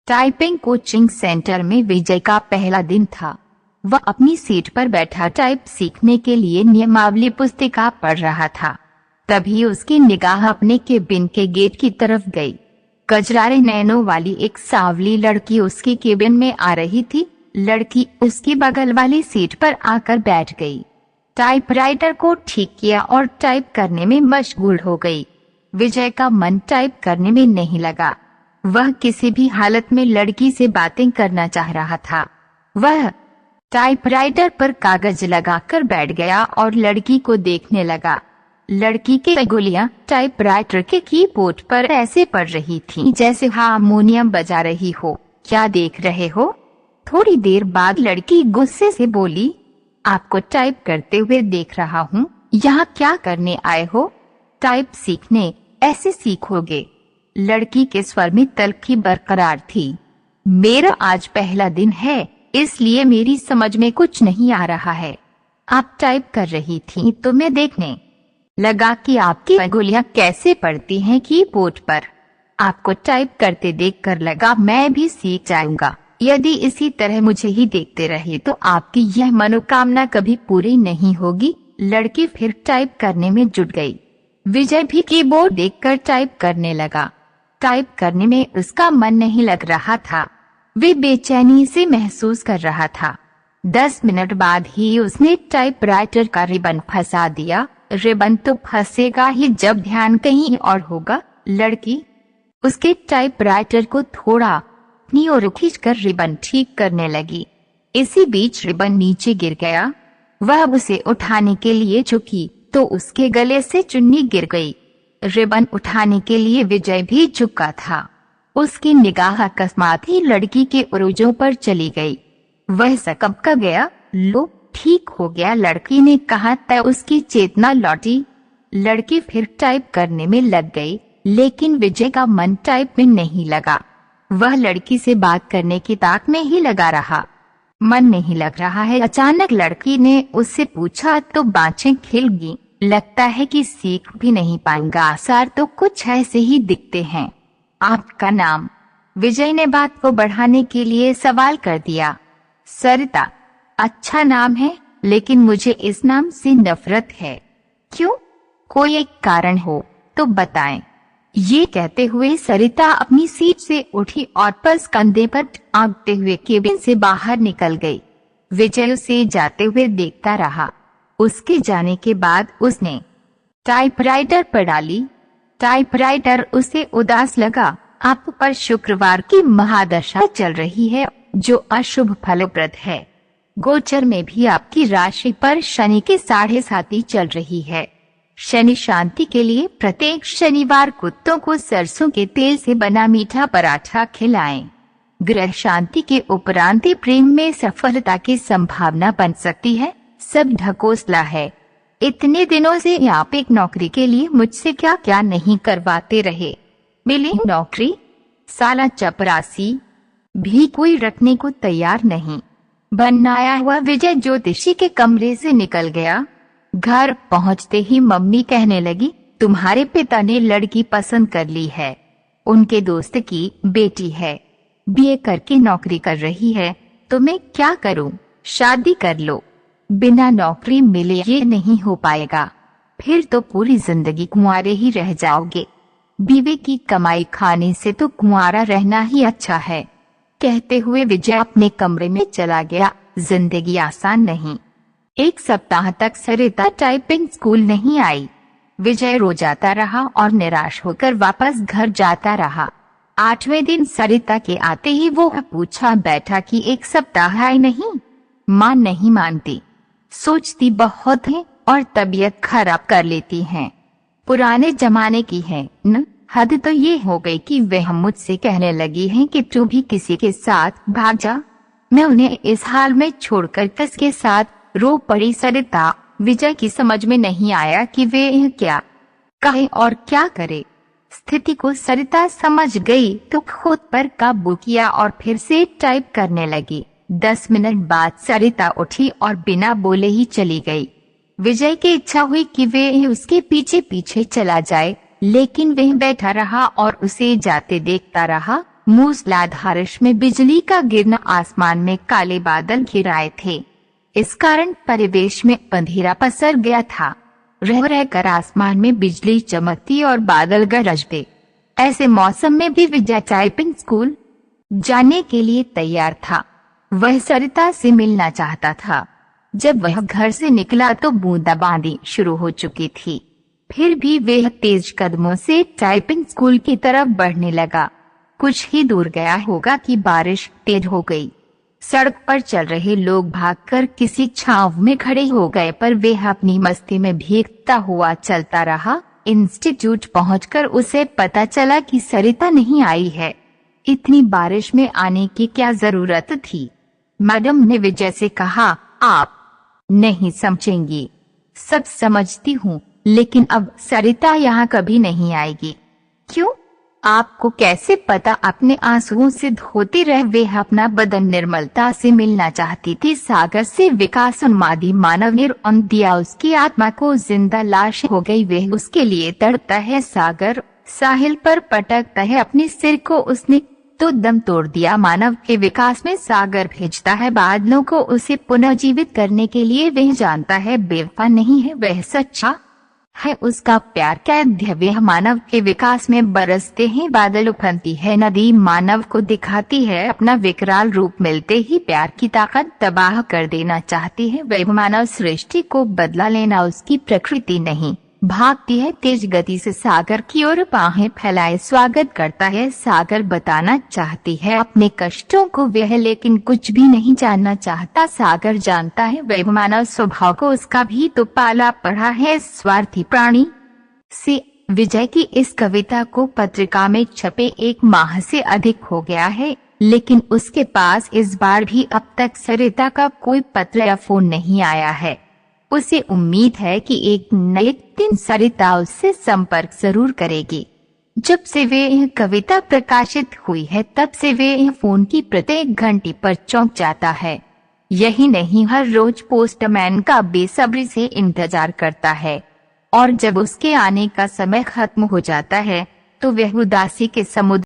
Typing coaching centre में विजय का पहला दिन था। वह अपनी सीट पर बैठा टाइप सीखने के लिए नियमावली पुस्तिका पढ़ रहा था। तभी उसकी निगाह अपने केबिन के गेट की तरफ गई। कजरारे नैनों वाली एक सांवली लड़की उसकी केबिन में आ रही थी। लड़की उसकी बगल वाली सीट पर आकर बैठ गई, टाइपराइटर को ठीक किया और टाइप करने में मशगूल हो गई। विजय का मन टाइप करने में नहीं लगा। वह किसी भी हालत में लड़की से बातें करना चाह रहा था। वह टाइपराइटर पर कागज लगाकर बैठ गया और लड़की को देखने लगा। लड़की की अंगुलियां टाइपराइटर के कीबोर्ड पर ऐसे पड़ रही थीं जैसे हारमोनियम बजा रही हो। क्या देख रहे हो? थोड़ी देर बाद लड़की गुस्से से बोली, आपको टाइप करते हुए देख रहा हूँ। यहाँ क्या करने आए हो? टाइप सीखने, ऐसे सीखोगे? लड़की के स्वर में तल्खी बरकरार थी। मेरा आज पहला दिन है, इसलिए मेरी समझ में कुछ नहीं आ रहा है। आप टाइप कर रही थी तो मैं देखने लगा कि आपकी अंगुलियां कैसे पड़ती हैं कीबोर्ड पर। आपको टाइप करते देखकर लगा मैं भी सीख जाऊंगा। यदि इसी तरह मुझे ही देखते रहे तो आपकी यह मनोकामना कभी पूरी नहीं होगी। लड़की फिर टाइप करने में जुट गई। विजय भी कीबोर्ड देखकर टाइप करने लगा। टाइप करने में उसका मन नहीं लग रहा था। वे बेचैनी से महसूस कर रहा था। 10 मिनट बाद ही उसने टाइपराइटर का रिबन फंसा दिया। रिबन तो फंसेगा ही जब ध्यान कहीं और होगा। लड़की उसके टाइपराइटर को थोड़ा अपनी ओर खींचकर रिबन ठीक करने लगी। इसी बीच रिबन नीचे गिर गया। वह उसे उठाने के लिए झुकी तो उसके गले से चुन्नी गिर गई। रिबन उठाने के लिए विजय भी झुका था। उसकी निगाह अकस्मात ही लड़की के उरोजों पर चली गई। वह सकपका गया। लो, ठीक हो गया, लड़की ने कहा। तय उसकी चेतना लौटी। लड़की फिर टाइप करने में लग गई, लेकिन विजय का मन टाइप में नहीं लगा। वह लड़की से बात करने की ताक में ही लगा रहा। मन नहीं लग रहा है। अचानक लड़की ने उससे पूछा तो बाँछें खिल गईं। लगता है कि सीख भी नहीं पाएगा। आसार तो कुछ ऐसे ही दिखते हैं। आपका नाम? विजय ने बात को बढ़ाने के लिए सवाल कर दिया। सरिता। अच्छा नाम है, लेकिन मुझे इस नाम से नफरत है। क्यों? कोई एक कारण हो तो बताएं। ये कहते हुए सरिता अपनी सीट से उठी और पर्स कंधे पर टांगते हुए केबिन से बाहर निकल गई। विजय उसे जाते हुए देखता रहा। उसके जाने के बाद उसने टाइपराइटर पर डाली। टाइपराइटर उसे उदास लगा। आप पर शुक्रवार की महादशा चल रही है, जो अशुभ फलप्रद है। गोचर में भी आपकी राशि पर शनि के 7.5 चल रही है। शनि शांति के लिए प्रत्येक शनिवार कुत्तों को सरसों के तेल से बना मीठा पराठा खिलाएं। ग्रह शांति के उपरांत प्रेम में सफलता की संभावना बन सकती है। सब ढकोसला है। इतने दिनों से आप एक नौकरी के लिए मुझसे क्या क्या नहीं करवाते रहे। मिली नौकरी? साला चपरासी भी कोई रखने को तैयार नहीं। बनाया हुआ विजय ज्योतिषी के कमरे से निकल गया। घर पहुंचते ही मम्मी कहने लगी, तुम्हारे पिता ने लड़की पसंद कर ली है। उनके दोस्त की बेटी है, बीए करके नौकरी कर रही है। तो मैं क्या करूं? शादी कर लो। बिना नौकरी मिले ये नहीं हो पाएगा। फिर तो पूरी जिंदगी कुंवारे ही रह जाओगे। बीवी की कमाई खाने से तो कुंवारा रहना ही अच्छा है। कहते हुए विजय अपने कमरे में चला गया। जिंदगी आसान नहीं। 1 सप्ताह तक सरिता टाइपिंग स्कूल नहीं आई। विजय रो जाता रहा और निराश होकर वापस घर जाता रहा। 8वें दिन सरिता के आते ही वो पूछा बैठा कि 1 सप्ताह आई नहीं। माँ नहीं मानती, सोचती बहुत है और तबीयत खराब कर लेती हैं। पुराने जमाने की है न। हद तो ये हो गई कि वह मुझसे कहने लगी हैं कि तू भी किसी के साथ भाग जा। मैं उन्हें इस हाल में छोड़कर किसके साथ रो पड़ी। सरिता विजय की समझ में नहीं आया कि वे क्या कहे और क्या करे। स्थिति को सरिता समझ गई तो खुद पर काबू किया और फिर से टाइप करने लगी। 10 मिनट बाद सरिता उठी और बिना बोले ही चली गई। विजय की इच्छा हुई कि वे उसके पीछे पीछे चला जाए, लेकिन वह बैठा रहा और उसे जाते देखता रहा। मूसलाधार बारिश में बिजली का गिरना, आसमान में काले बादल घिराए थे। इस कारण परिवेश में अंधेरा पसर गया था। रह रहकर आसमान में बिजली चमकती और बादल गरजते। ऐसे मौसम में भी विजय टाइपिंग स्कूल जाने के लिए तैयार था। वह सरिता से मिलना चाहता था। जब वह घर से निकला तो बूंदाबांदी शुरू हो चुकी थी। फिर भी वह तेज कदमों से टाइपिंग स्कूल की तरफ बढ़ने लगा। कुछ ही दूर गया होगा कि बारिश तेज हो गई। सड़क पर चल रहे लोग भागकर किसी छांव में खड़े हो गए, पर वह अपनी मस्ती में भीगता हुआ चलता रहा। इंस्टीट्यूट पहुंचकर उसे पता चला कि सरिता नहीं आई है। इतनी बारिश में आने की क्या जरूरत थी? मैडम ने विजय से कहा, आप नहीं समझेंगी, सब समझती हूँ, लेकिन अब सरिता यहाँ कभी नहीं आएगी। क्यों? आपको कैसे पता? अपने आंसुओं से धोती रह वह अपना बदन निर्मलता से मिलना चाहती थी। सागर से विकास उन्मादी मानव ने रौंद दिया। उसकी आत्मा को जिंदा लाश हो गई। वह उसके लिए तड़पता है। सागर साहिल पर पटकता है अपने सिर को। उसने तो दम तोड़ दिया। मानव के विकास में सागर भेजता है बादलों को उसे पुनर्जीवित करने के लिए। वह जानता है बेवफा नहीं है, वह सच्चा है। उसका प्यार कैद्य। वह मानव के विकास में बरसते हैं बादल। उफनती है नदी मानव को दिखाती है अपना विकराल रूप। मिलते ही प्यार की ताकत तबाह कर देना चाहती है। वह मानव सृष्टि को बदला लेना उसकी प्रकृति नहीं। भागती है तेज गति से सागर की ओर, बाहें फैलाए स्वागत करता है। सागर बताना चाहती है अपने कष्टों को वह, लेकिन कुछ भी नहीं जानना चाहता। सागर जानता है वह मानव स्वभाव को, उसका भी तो पाला पड़ा है स्वार्थी प्राणी से। विजय की इस कविता को पत्रिका में छपे 1 माह से अधिक हो गया है, लेकिन उसके पास इस बार भी अब तक सरिता का कोई पत्र या फोन नहीं आया है। उसे उम्मीद है कि एक नए दिन सरिता उससे संपर्क जरूर करेगी। जब से वे यह कविता प्रकाशित हुई है तब से वे यह फोन की प्रत्येक घंटी पर चौंक जाता है। यही नहीं, हर रोज पोस्टमैन का बेसब्री से इंतजार करता है, और जब उसके आने का समय खत्म हो जाता है तो वह उदासी के समुद्र